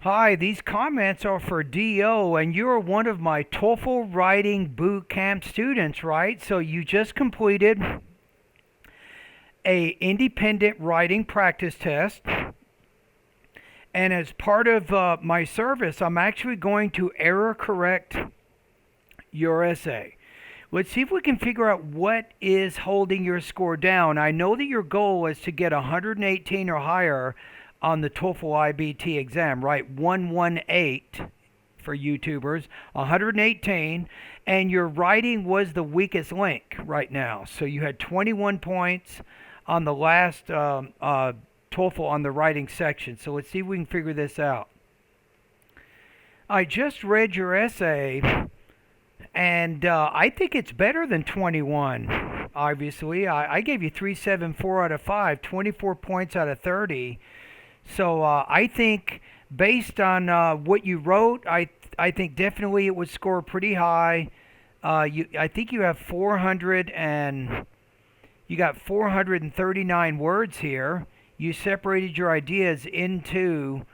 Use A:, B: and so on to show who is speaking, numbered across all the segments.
A: Hi, these comments are for DO, and you're one of my TOEFL writing boot camp students, right? So you just completed a independent writing practice test, and as part of my service, I'm actually going to error correct your essay. Let's see if we can figure out what is holding your score down. I know that your goal is to get 118 or higher on the TOEFL IBT exam, right? 118 for YouTubers, 118, and your writing was the weakest link right now. So you had 21 points on the last TOEFL on the writing section. So let's see if we can figure this out. I just read your essay, and I think it's better than 21. Obviously, I gave you 374 out of 5, 24 points out of 30. So I think based on what you wrote, I think definitely it would score pretty high. I think you have 439 words here. You separated your ideas into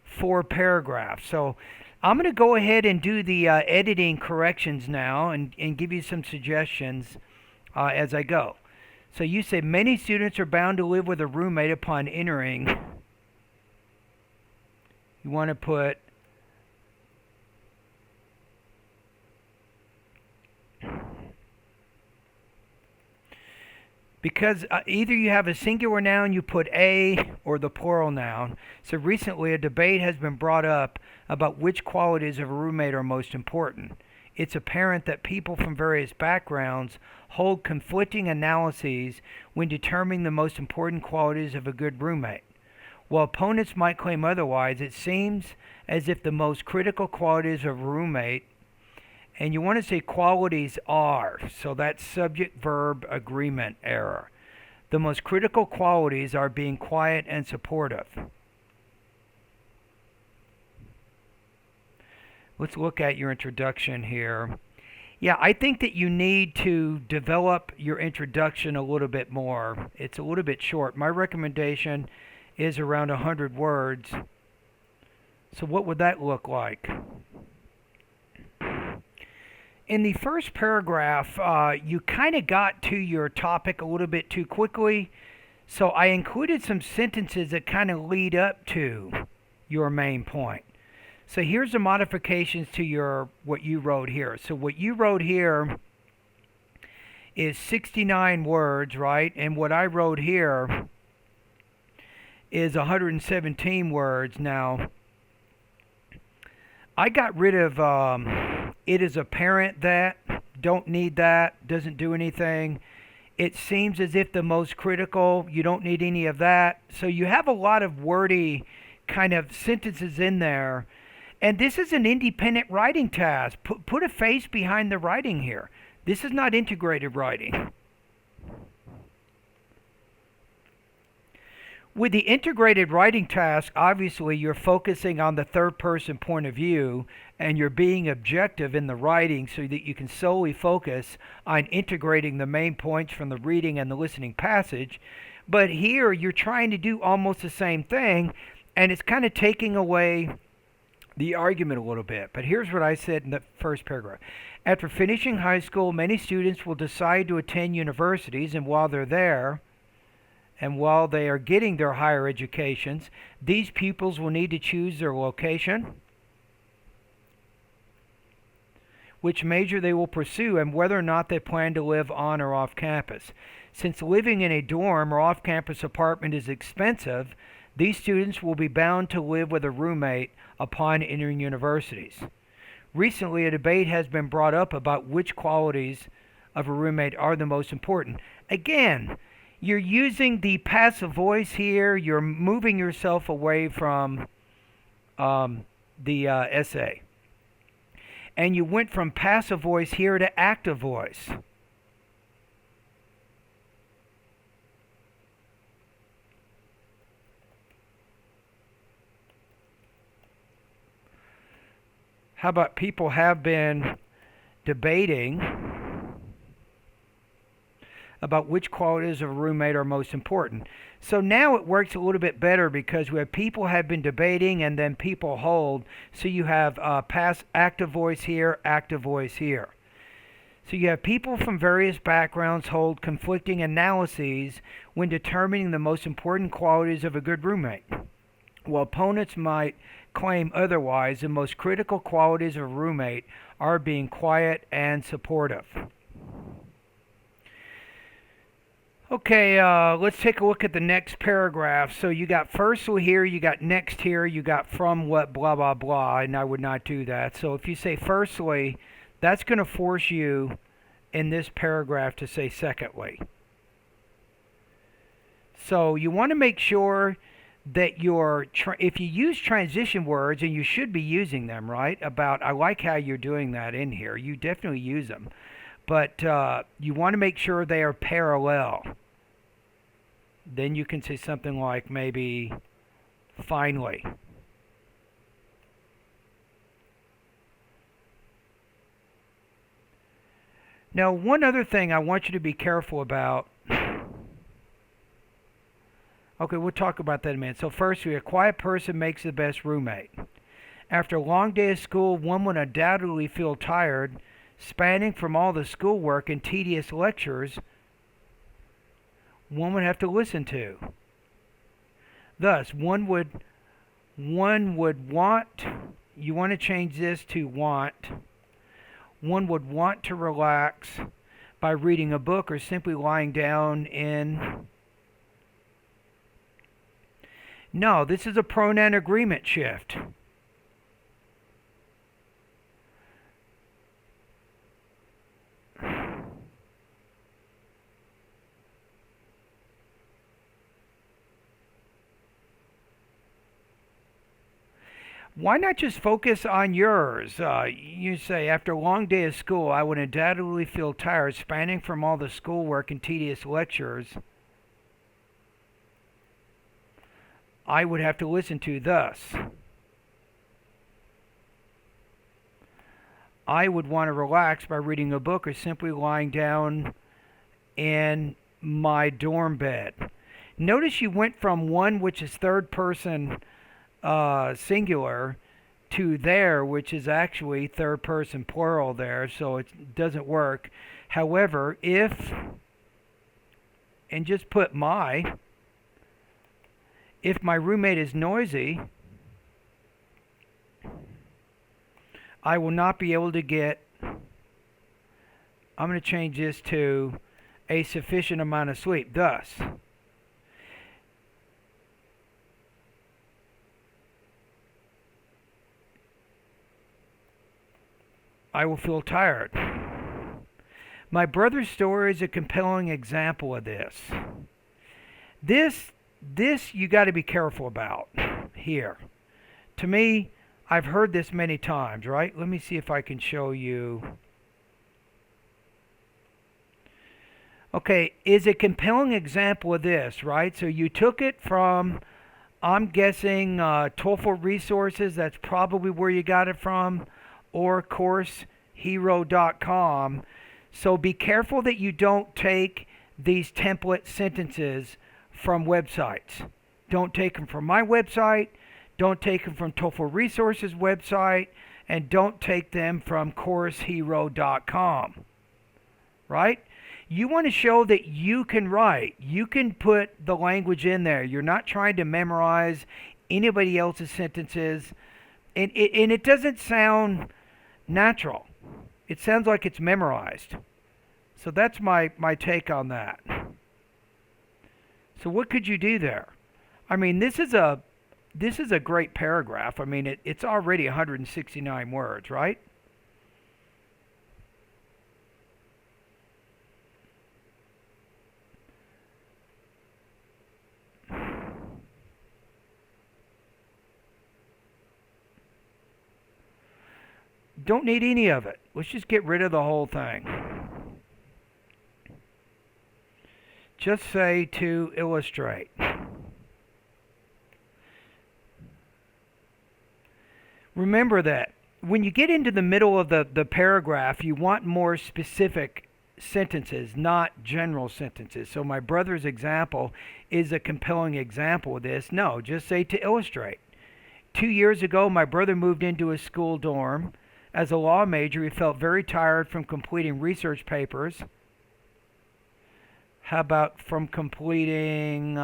A: 4 paragraphs. So I'm going to go ahead and do the editing corrections now and give you some suggestions as I go. So you say many students are bound to live with a roommate upon entering. You want to put because either you have a singular noun, you put a, or the plural noun. So recently a debate has been brought up about which qualities of a roommate are most important. It's apparent that people from various backgrounds hold conflicting analyses when determining the most important qualities of a good roommate. While opponents might claim otherwise, it seems as if the most critical qualities of a roommate, and you want to say qualities are, so that's subject verb agreement error. The most critical qualities are being quiet and supportive. Let's look at your introduction here. Yeah, I think that you need to develop your introduction a little bit more. It's a little bit short. My recommendation is around 100 words. So what would that look like? In the first paragraph, you kind of got to your topic a little bit too quickly. So I included some sentences that kind of lead up to your main point. So here's the modifications to what you wrote here. So what you wrote here is 69 words, right? And what I wrote here is 117 words. Now, I got rid of it is apparent that, don't need that, doesn't do anything. It seems as if the most critical, you don't need any of that. So you have a lot of wordy kind of sentences in there. And this is an independent writing task. Put a face behind the writing here. This is not integrated writing. With the integrated writing task, obviously you're focusing on the third person point of view and you're being objective in the writing so that you can solely focus on integrating the main points from the reading and the listening passage. But here you're trying to do almost the same thing, and it's kind of taking away the argument a little bit. But here's what I said in the first paragraph. After finishing high school, many students will decide to attend universities, and while they're there, and while they are getting their higher educations, these pupils will need to choose their location, which major they will pursue, and whether or not they plan to live on or off campus. Since living in a dorm or off-campus apartment is expensive, these students will be bound to live with a roommate upon entering universities. Recently, a debate has been brought up about which qualities of a roommate are the most important. Again, you're using the passive voice here. You're moving yourself away from the essay. And you went from passive voice here to active voice. How about people have been debating about which qualities of a roommate are most important. So now it works a little bit better because we have people have been debating and then people hold. So you have past active voice here, active voice here. So you have people from various backgrounds hold conflicting analyses when determining the most important qualities of a good roommate. While opponents might claim otherwise, the most critical qualities of a roommate are being quiet and supportive. Okay, let's take a look at the next paragraph. So you got firstly here, you got next here, you got from what, blah, blah, blah, and I would not do that. So if you say firstly, that's going to force you in this paragraph to say secondly. So you want to make sure that if you use transition words, and you should be using them, right? I like how you're doing that in here. You definitely use them. But you want to make sure they are parallel. Then you can say something like maybe finally. Now, one other thing I want you to be careful about. Okay, we'll talk about that in a minute. So first, a quiet person makes the best roommate. After a long day of school, one would undoubtedly feel tired, spanning from all the schoolwork and tedious lectures one would have to listen to. Thus, one would want, you want to change this to want. One would want to relax by reading a book or simply lying down in. No, this is a pronoun agreement shift. Why not just focus on yours? You say, after a long day of school, I would undoubtedly feel tired, spanning from all the schoolwork and tedious lectures I would have to listen to. Thus, I would want to relax by reading a book or simply lying down in my dorm bed. Notice you went from one, which is third person singular, to there, which is actually third person plural there, so it doesn't work. However, and just put if my roommate is noisy, I will not be able to get, I'm going to change this to a sufficient amount of sleep. Thus, I will feel tired. My brother's story is a compelling example of this. This you got to be careful about here. To me, I've heard this many times, right? Let me see if I can show you. Okay, is a compelling example of this, right? So you took it from, I'm guessing, TOEFL resources. That's probably where you got it from, or CourseHero.com. So be careful that you don't take these template sentences from websites. Don't take them from my website. Don't take them from TOEFL Resources website. And don't take them from CourseHero.com. Right? You want to show that you can write. You can put the language in there. You're not trying to memorize anybody else's sentences. And it doesn't sound natural. It sounds like it's memorized. So that's my take on that. So what could you do there? I mean, this is a great paragraph. I mean, it's already 169 words, right? Don't need any of it. Let's just get rid of the whole thing. Just say to illustrate. Remember that when you get into the middle of the paragraph, you want more specific sentences, not general sentences. So my brother's example is a compelling example of this. No, just say to illustrate. 2 years ago, my brother moved into a school dorm. As a law major, he felt very tired from completing research papers. How about from completing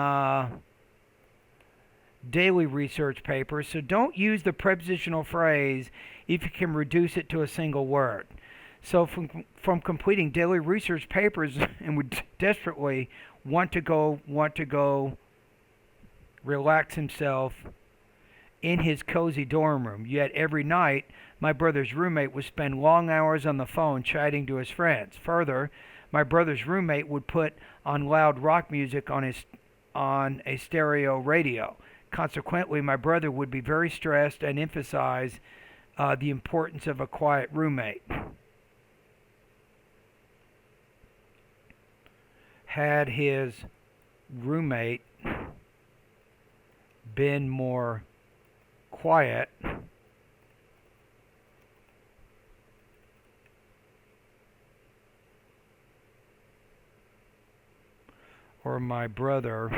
A: daily research papers? So don't use the prepositional phrase if you can reduce it to a single word. So from completing daily research papers and would desperately want to go relax himself in his cozy dorm room. Yet every night, my brother's roommate would spend long hours on the phone chatting to his friends. Further, my brother's roommate would put on loud rock music on a stereo radio. Consequently, my brother would be very stressed and emphasize the importance of a quiet roommate. Had his roommate been more quiet, or my brother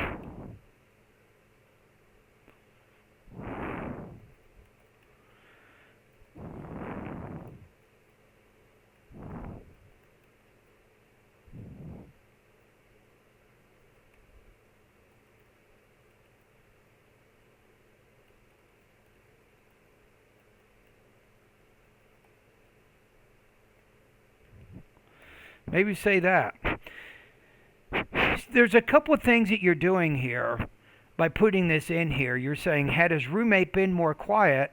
A: maybe say that. There's a couple of things that you're doing here by putting this in here. You're saying, had his roommate been more quiet,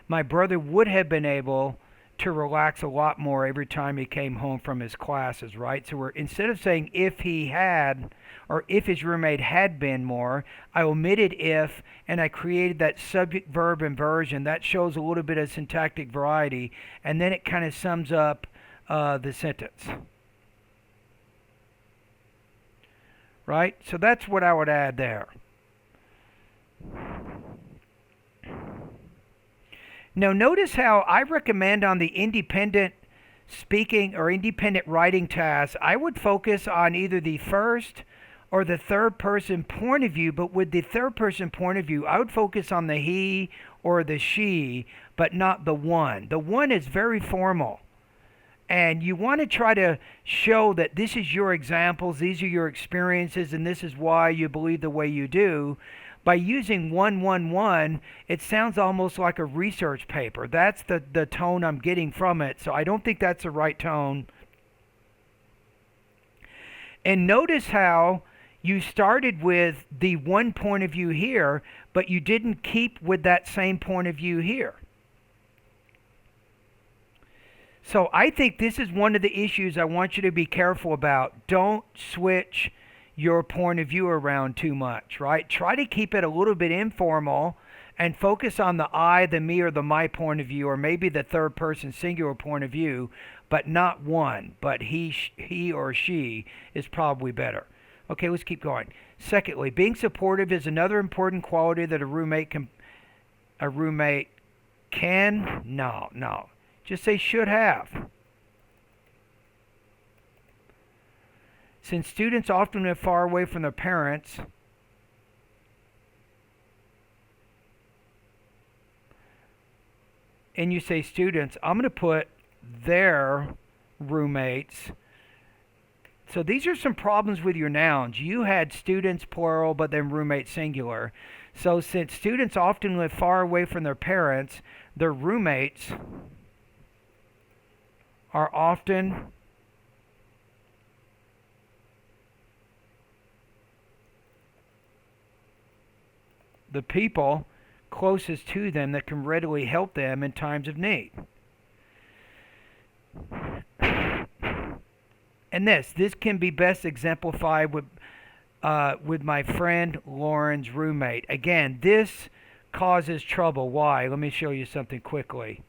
A: my brother would have been able to relax a lot more every time he came home from his classes, right? So we're, instead of saying if he had, or if his roommate had been more, I omitted if, and I created that subject-verb inversion. That shows a little bit of syntactic variety, and then it kind of sums up the sentence. Right? So that's what I would add there. Now notice how I recommend on the independent speaking or independent writing task, I would focus on either the first or the third person point of view, but with the third person point of view, I would focus on the he or the she, but not the one. The one is very formal. And you want to try to show that this is your examples, these are your experiences, and this is why you believe the way you do. By using 111, it sounds almost like a research paper. That's the tone I'm getting from it. So I don't think that's the right tone. And notice how you started with the one point of view here, but you didn't keep with that same point of view here. So I think this is one of the issues I want you to be careful about. Don't switch your point of view around too much, right? Try to keep it a little bit informal and focus on the I, the me, or the my point of view, or maybe the third person singular point of view, but not one. But he or she is probably better. Okay, let's keep going. Secondly, being supportive is another important quality that a roommate can. No. Just say should have. Since students often live far away from their parents, and you say students, I'm going to put their roommates. So these are some problems with your nouns. You had students plural, but then roommate singular. So since students often live far away from their parents, their roommates are often the people closest to them that can readily help them in times of need. And this can be best exemplified with my friend Lauren's roommate. Again, this causes trouble. Why? Let me show you something quickly.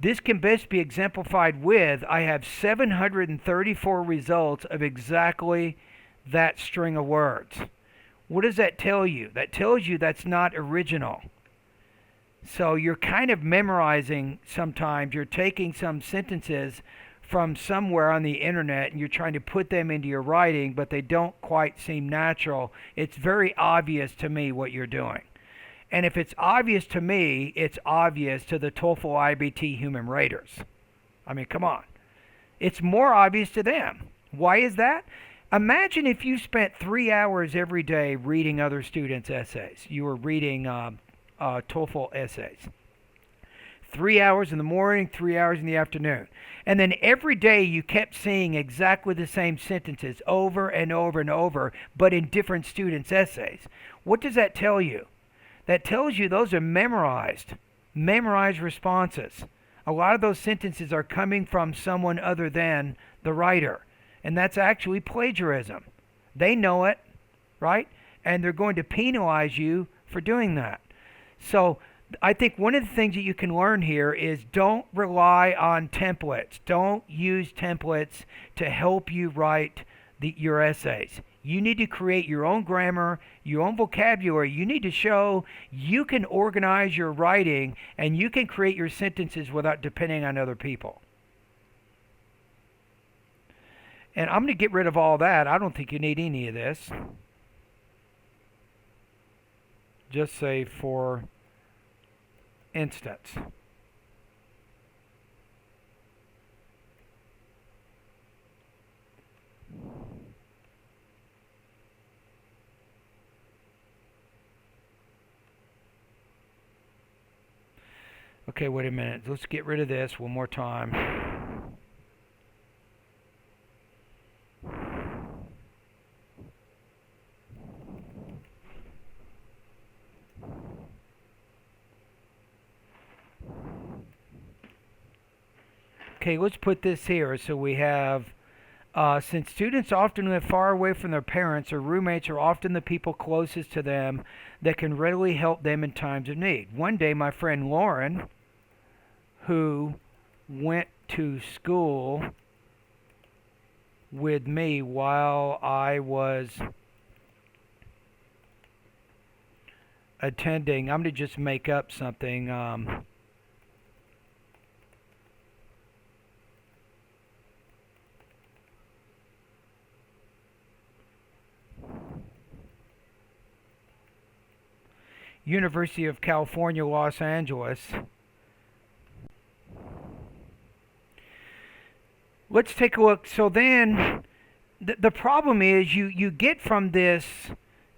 A: This can best be exemplified with, I have 734 results of exactly that string of words. What does that tell you? That tells you that's not original. So you're kind of memorizing sometimes. You're taking some sentences from somewhere on the internet and you're trying to put them into your writing, but they don't quite seem natural. It's very obvious to me what you're doing. And if it's obvious to me, it's obvious to the TOEFL IBT human raters. I mean, come on. It's more obvious to them. Why is that? Imagine if you spent 3 hours every day reading other students' essays. You were reading TOEFL essays. 3 hours in the morning, 3 hours in the afternoon. And then every day you kept seeing exactly the same sentences over and over and over, but in different students' essays. What does that tell you? That tells you those are memorized responses. A lot of those sentences are coming from someone other than the writer. And that's actually plagiarism. They know it, right? And they're going to penalize you for doing that. So I think one of the things that you can learn here is don't rely on templates. Don't use templates to help you write your essays. You need to create your own grammar, your own vocabulary. You need to show you can organize your writing and you can create your sentences without depending on other people. And I'm going to get rid of all that. I don't think you need any of this. Just say for instance. Okay, wait a minute. Let's get rid of this one more time. Okay, let's put this here. So we have, since students often live far away from their parents, or roommates are often the people closest to them that can readily help them in times of need. One day, my friend Lauren, who went to school with me while I was attending, I'm going to just make up something. University of California, Los Angeles. Let's take a look. So then, the problem is you get from this,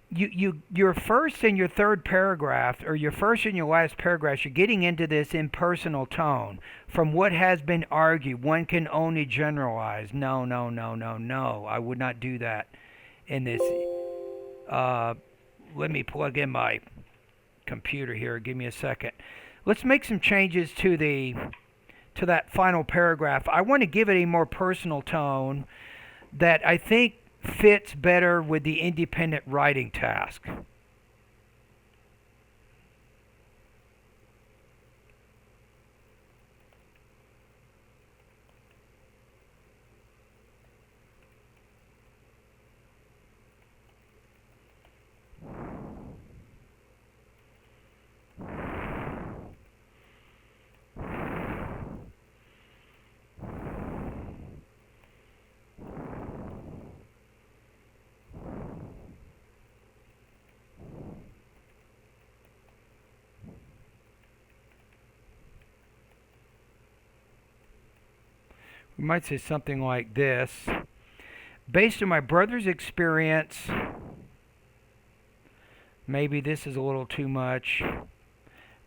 A: your first and your third paragraph, or your first and your last paragraphs, you're getting into this impersonal tone. From what has been argued, one can only generalize. No. I would not do that in this. Let me plug in my computer here. Give me a second. Let's make some changes to that final paragraph. I want to give it a more personal tone that I think fits better with the independent writing task. We might say something like this. Based on my brother's experience, maybe this is a little too much.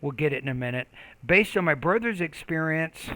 A: We'll get it in a minute. Based on my brother's experience,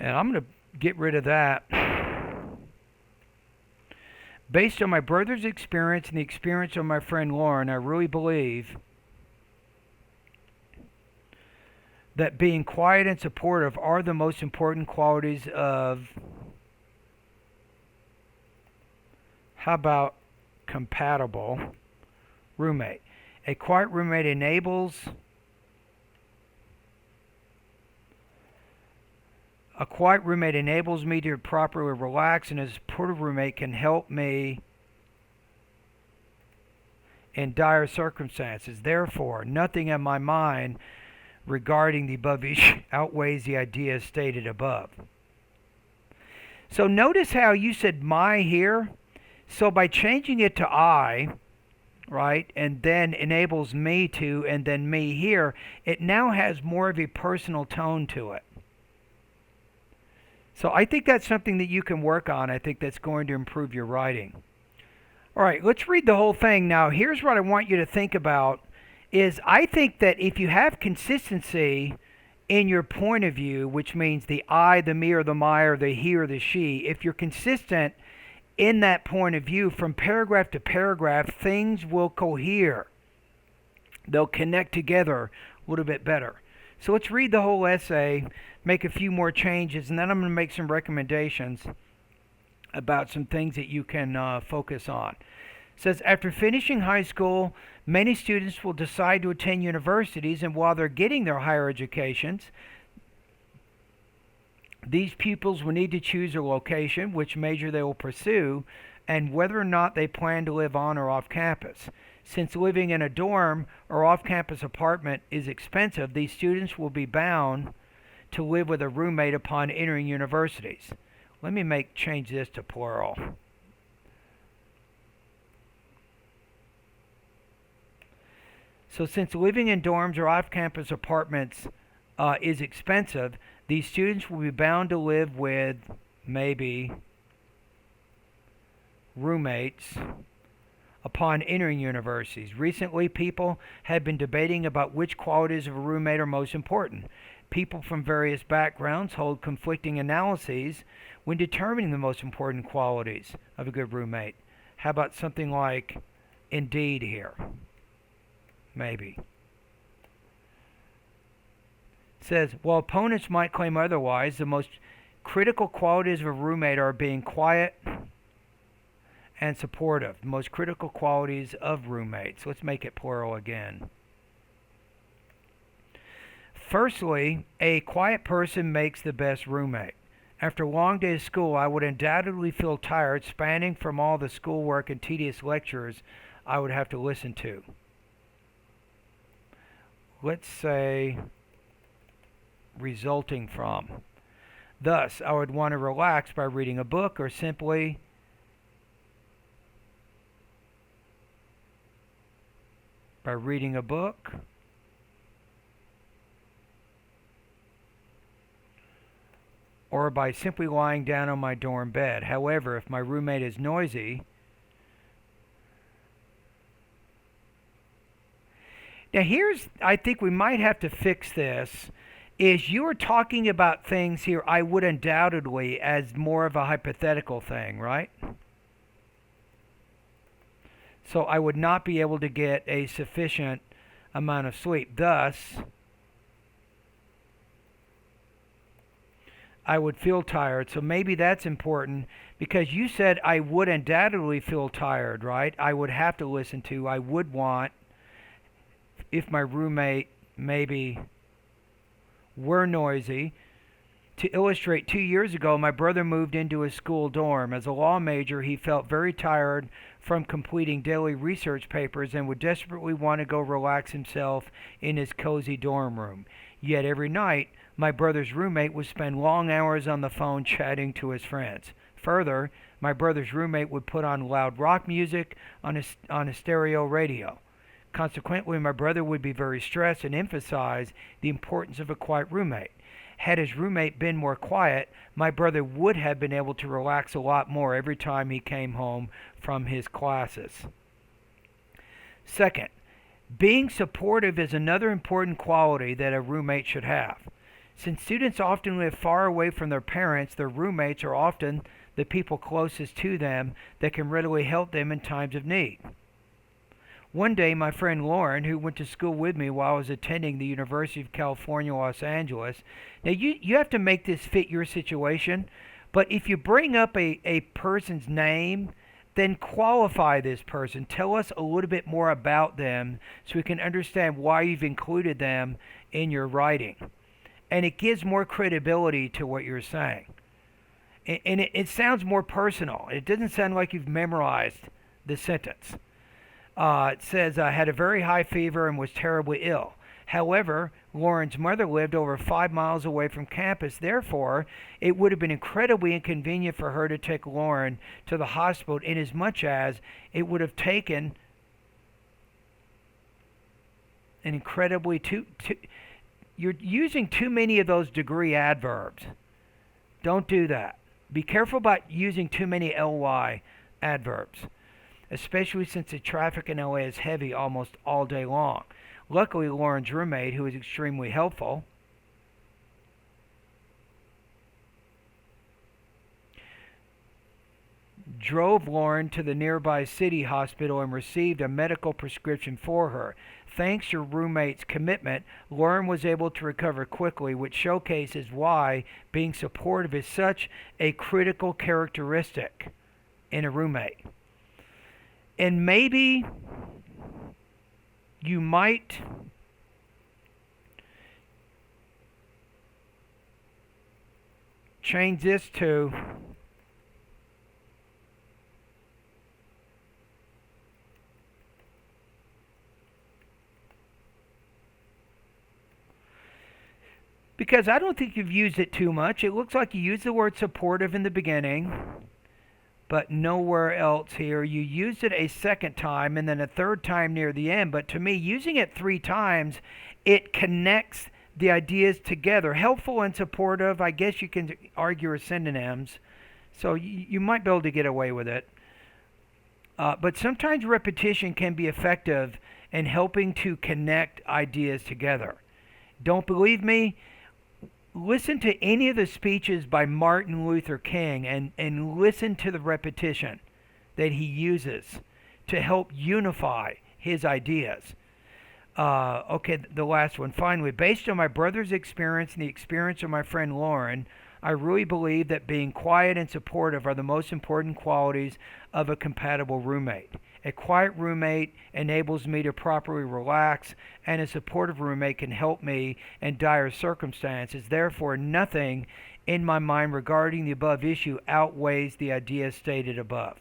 A: and I'm going to get rid of that. Based on my brother's experience and the experience of my friend Lauren, I really believe that being quiet and supportive are the most important qualities of, how about compatible roommate? A quiet roommate enables me to properly relax, and a supportive roommate can help me in dire circumstances. Therefore, nothing in my mind regarding the above issue outweighs the ideas stated above. So notice how you said my here. So by changing it to I, right, and then enables me to, and then me here, it now has more of a personal tone to it. So I think that's something that you can work on. I think that's going to improve your writing. All right, let's read the whole thing. Now, here's what I want you to think about is I think that if you have consistency in your point of view, which means the I, the me, or the my, or the he, or the she, if you're consistent in that point of view from paragraph to paragraph, things will cohere. They'll connect together a little bit better. So let's read the whole essay, make a few more changes, and then I'm going to make some recommendations about some things that you can focus on. It says, after finishing high school, many students will decide to attend universities, and while they're getting their higher educations, these pupils will need to choose a location, which major they will pursue, and whether or not they plan to live on or off campus. Since living in a dorm or off-campus apartment is expensive, these students will be bound to live with a roommate upon entering universities. Let me change this to plural. So since living in dorms or off-campus apartments is expensive, these students will be bound to live with maybe roommates upon entering universities. Recently, people have been debating about which qualities of a roommate are most important. People from various backgrounds hold conflicting analyses when determining the most important qualities of a good roommate. How about something like indeed here? Maybe. It says, while opponents might claim otherwise, the most critical qualities of a roommate are being quiet and supportive. The most critical qualities of roommates. Let's make it plural again. Firstly, a quiet person makes the best roommate. After a long day of school, I would undoubtedly feel tired, spanning from all the schoolwork and tedious lectures I would have to listen to. Let's say resulting from. Thus, I would want to relax by reading a book or simply by reading a book or by simply lying down on my dorm bed. However, if my roommate is noisy, now I think we might have to fix this, is you are talking about things here I would undoubtedly as more of a hypothetical thing, right? So I would not be able to get a sufficient amount of sleep. Thus, I would feel tired. So maybe that's important because you said I would undoubtedly feel tired, right? I would have to listen to, I would want, if my roommate maybe were noisy. To illustrate, 2 years ago, my brother moved into a school dorm. As a law major, he felt very tired from completing daily research papers and would desperately want to go relax himself in his cozy dorm room. Yet every night, my brother's roommate would spend long hours on the phone chatting to his friends. Further, my brother's roommate would put on loud rock music on a stereo radio. Consequently, my brother would be very stressed and emphasize the importance of a quiet roommate. Had his roommate been more quiet, my brother would have been able to relax a lot more every time he came home from his classes. Second, being supportive is another important quality that a roommate should have. Since students often live far away from their parents, their roommates are often the people closest to them that can readily help them in times of need. One day, my friend Lauren, who went to school with me while I was attending the University of California, Los Angeles. Now, you have to make this fit your situation, but if you bring up a person's name, then qualify this person. Tell us a little bit more about them so we can understand why you've included them in your writing. And it gives more credibility to what you're saying. And it sounds more personal. It doesn't sound like you've memorized the sentence. It says, I had a very high fever and was terribly ill. However, Lauren's mother lived over 5 miles away from campus. Therefore, it would have been incredibly inconvenient for her to take Lauren to the hospital, inasmuch as it would have taken an incredibly you're using too many of those degree adverbs. Don't do that. Be careful about using too many ly adverbs, especially since the traffic in LA is heavy almost all day long. Luckily, Lauren's roommate, who was extremely helpful, drove Lauren to the nearby city hospital and received a medical prescription for her. Thanks to your roommate's commitment, Lauren was able to recover quickly, which showcases why being supportive is such a critical characteristic in a roommate. And maybe you might change this to because I don't think you've used it too much. It looks like you used the word supportive in the beginning, but nowhere else here. You used it a second time and then a third time near the end. But to me, using it 3 times, it connects the ideas together. Helpful and supportive, I guess you can argue are synonyms. So you might be able to get away with it. But sometimes repetition can be effective in helping to connect ideas together. Don't believe me? Listen to any of the speeches by Martin Luther King and listen to the repetition that he uses to help unify his ideas. Okay, the last one. Finally, based on my brother's experience and the experience of my friend Lauren, I really believe that being quiet and supportive are the most important qualities of a compatible roommate. A quiet roommate enables me to properly relax, and a supportive roommate can help me in dire circumstances. Therefore, nothing in my mind regarding the above issue outweighs the ideas stated above.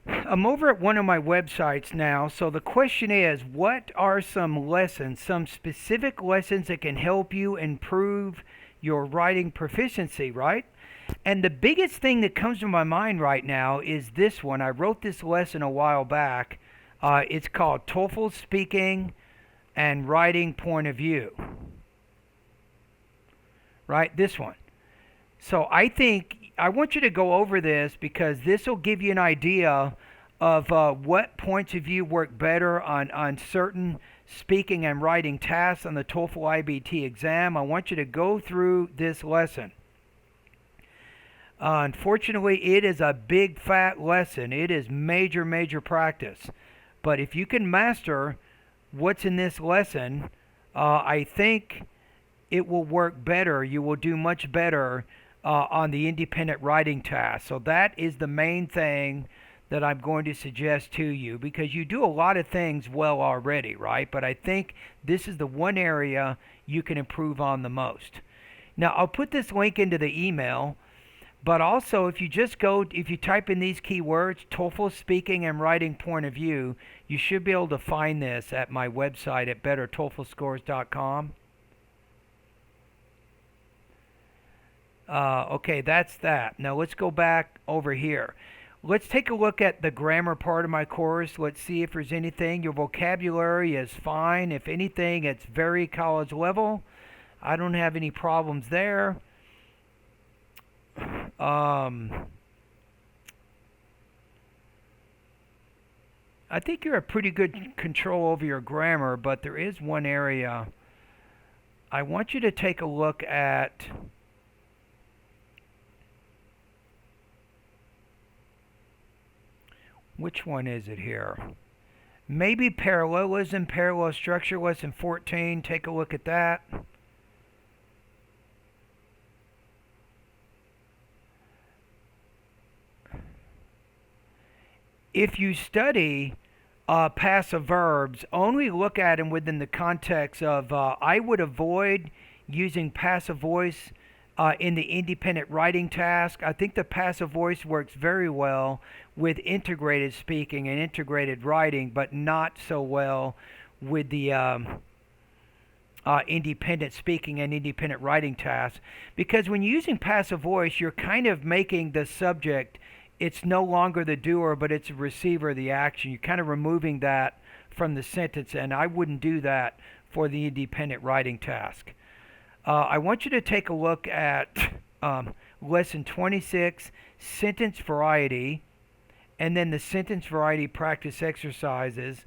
A: I'm over at one of my websites now, so the question is, what are some lessons, some specific lessons that can help you improve your writing proficiency, right? And the biggest thing that comes to my mind right now is this one. I wrote this lesson a while back. It's called TOEFL Speaking and Writing Point of View. Right? This one. So I think I want you to go over this because this will give you an idea of what points of view work better on certain speaking and writing tasks on the TOEFL IBT exam. I want you to go through this lesson. Unfortunately, it is a big fat lesson. It is major practice. But if you can master what's in this lesson, I think it will work better. You will do much better on the independent writing task. So that is the main thing that I'm going to suggest to you, because you do a lot of things well already, right? But I think this is the one area you can improve on the most. Now, I'll put this link into the email. But also, if you type in these keywords, TOEFL Speaking and Writing Point of View, you should be able to find this at my website at bettertoeflscores.com. Okay, that's that. Now let's go back over here. Let's take a look at the grammar part of my course. Let's see if there's anything. Your vocabulary is fine. If anything, it's very college level. I don't have any problems there. I think you're a pretty good control over your grammar, but there is one area I want you to take a look at which one is it here? Maybe parallelism, parallel structure, lesson 14. Take a look at that. If you study passive verbs, only look at them within the context of I would avoid using passive voice in the independent writing task. I think the passive voice works very well with integrated speaking and integrated writing, but not so well with the independent speaking and independent writing tasks. Because when you're using passive voice, you're kind of making the subject, it's no longer the doer, but it's the receiver of the action. You're kind of removing that from the sentence, and I wouldn't do that for the independent writing task. I want you to take a look at lesson 26, sentence variety, and then the sentence variety practice exercises,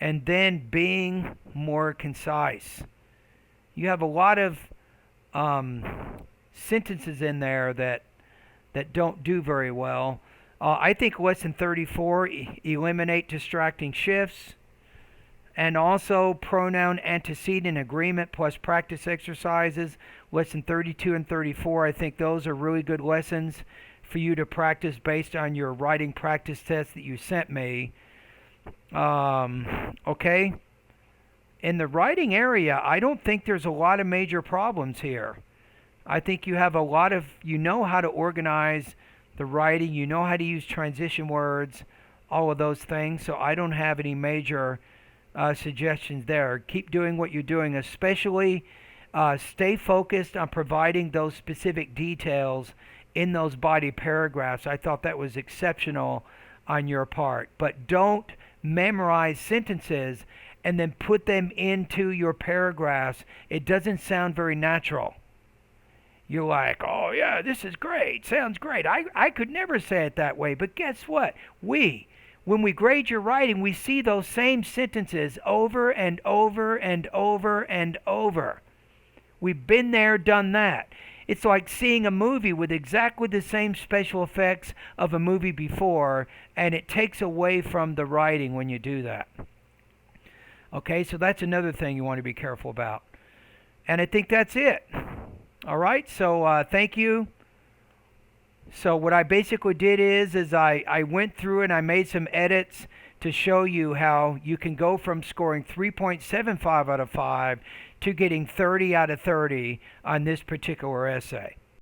A: and then being more concise. You have a lot of sentences in there that don't do very well. I think lesson 34, eliminate distracting shifts, and also pronoun antecedent agreement plus practice exercises. Lesson 32 and 34, I think those are really good lessons for you to practice based on your writing practice test that you sent me. Okay? In the writing area, I don't think there's a lot of major problems here. I think you have a lot of, you know how to organize the writing, you know how to use transition words, all of those things. So I don't have any major suggestions there. Keep doing what you're doing, especially stay focused on providing those specific details in those body paragraphs. I thought that was exceptional on your part. But don't memorize sentences and then put them into your paragraphs. It doesn't sound very natural. You're like, oh yeah, this is great, sounds great. I could never say it that way, but guess what? When we grade your writing, we see those same sentences over and over and over and over. We've been there, done that. It's like seeing a movie with exactly the same special effects of a movie before, and it takes away from the writing when you do that. Okay, so that's another thing you want to be careful about. And I think that's it. All right, so thank you. So what I basically did is I went through and I made some edits to show you how you can go from scoring 3.75 out of 5 to getting 30 out of 30 on this particular essay.